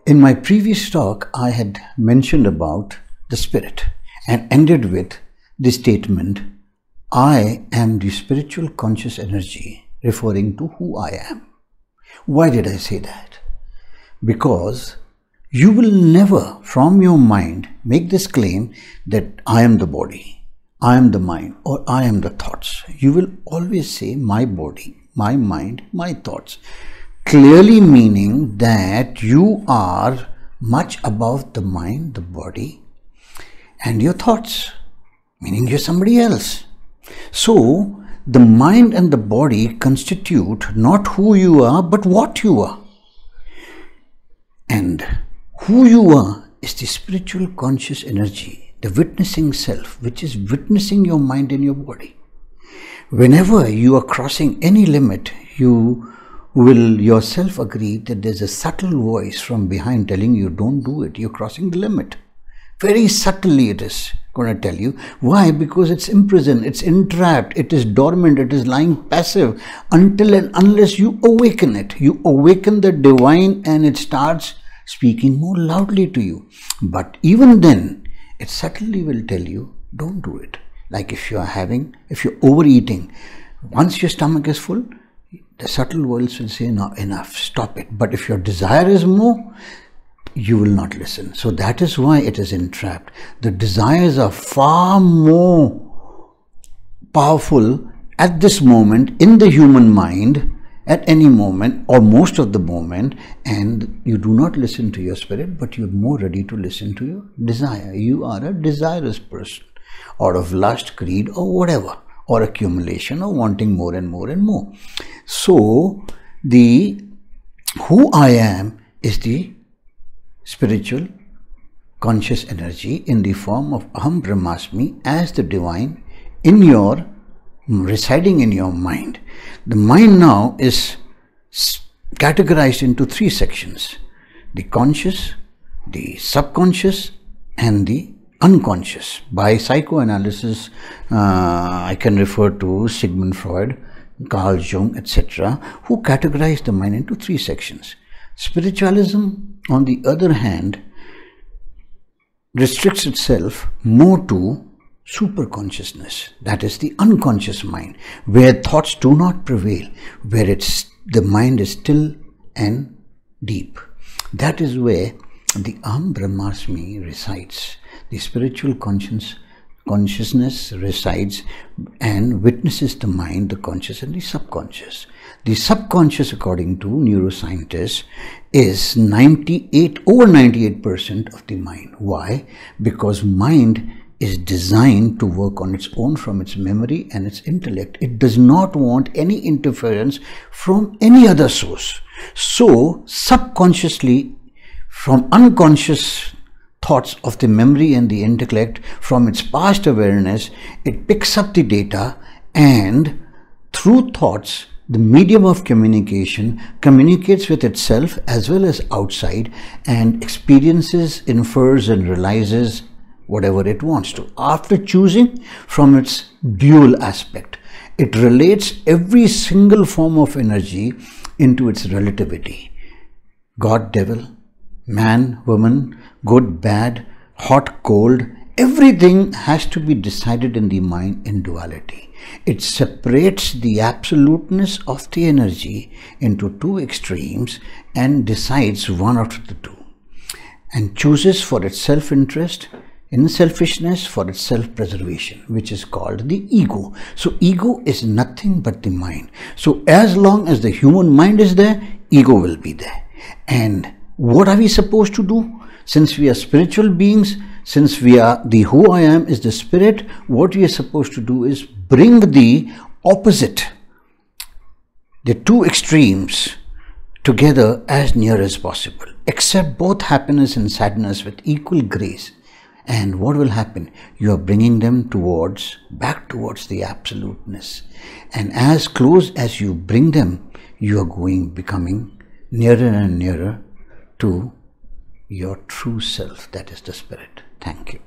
In my previous talk, I had mentioned about the spirit and ended with the statement, I am the spiritual conscious energy, referring to who I am. Why did I say that? Because you will never from your mind make this claim that I am the body, I am the mind, or I am the thoughts. You will always say my body, my mind, my thoughts. Clearly meaning that you are much above the mind, the body, and your thoughts, meaning you're somebody else. So, the mind and the body constitute not who you are, but what you are. And who you are is the spiritual conscious energy, the witnessing self, which is witnessing your mind and your body. Whenever you are crossing any limit, you will yourself agree that there's a subtle voice from behind telling you, don't do it, you're crossing the limit. Very subtly it is going to tell you. Why? Because it's imprisoned, it's entrapped, it is dormant, it is lying passive until and unless you awaken it. You awaken the divine and it starts speaking more loudly to you. But even then, it subtly will tell you, don't do it. Like if you're overeating, once your stomach is full, the subtle voice will say, no, enough, stop it. But if your desire is more, you will not listen. So that is why it is entrapped. The desires are far more powerful at this moment in the human mind, at any moment or most of the moment, and you do not listen to your spirit, but you're more ready to listen to your desire. You are a desirous person out of lust, greed, or whatever, or accumulation, or wanting more and more and more. So, the who I am is the spiritual conscious energy in the form of Aham Brahmasmi as the divine residing in your mind. The mind now is categorized into three sections: the conscious, the subconscious, and the unconscious. By psychoanalysis, I can refer to Sigmund Freud, Carl Jung, etc., who categorized the mind into three sections. Spiritualism, on the other hand, restricts itself more to superconsciousness, that is the unconscious mind, where thoughts do not prevail, where the mind is still and deep. That is where the Aham Brahmasmi resides. The spiritual consciousness resides and witnesses the mind, the conscious and the subconscious. The subconscious, according to neuroscientists, is over 98% of the mind. Why? Because mind is designed to work on its own from its memory and its intellect. It does not want any interference from any other source. So, subconsciously, from unconscious thoughts of the memory and the intellect, from its past awareness, it picks up the data and through thoughts, the medium of communication, communicates with itself as well as outside and experiences, infers and realizes whatever it wants to. After choosing from its dual aspect, it relates every single form of energy into its relativity. God, devil, man, woman, good, bad, hot, cold, everything has to be decided in the mind in duality. It separates the absoluteness of the energy into two extremes and decides one out of the two, and chooses for its self-interest, in selfishness, for its self-preservation, which is called the ego. So ego is nothing but the mind. So as long as the human mind is there, ego will be there. And what are we supposed to do? Since we are spiritual beings, since we are the who I am is the spirit, what we are supposed to do is bring the opposite, the two extremes, together as near as possible. Accept both happiness and sadness with equal grace. And what will happen? You are bringing them back towards the absoluteness. And as close as you bring them, you are becoming nearer and nearer to your true self, that is the spirit. Thank you.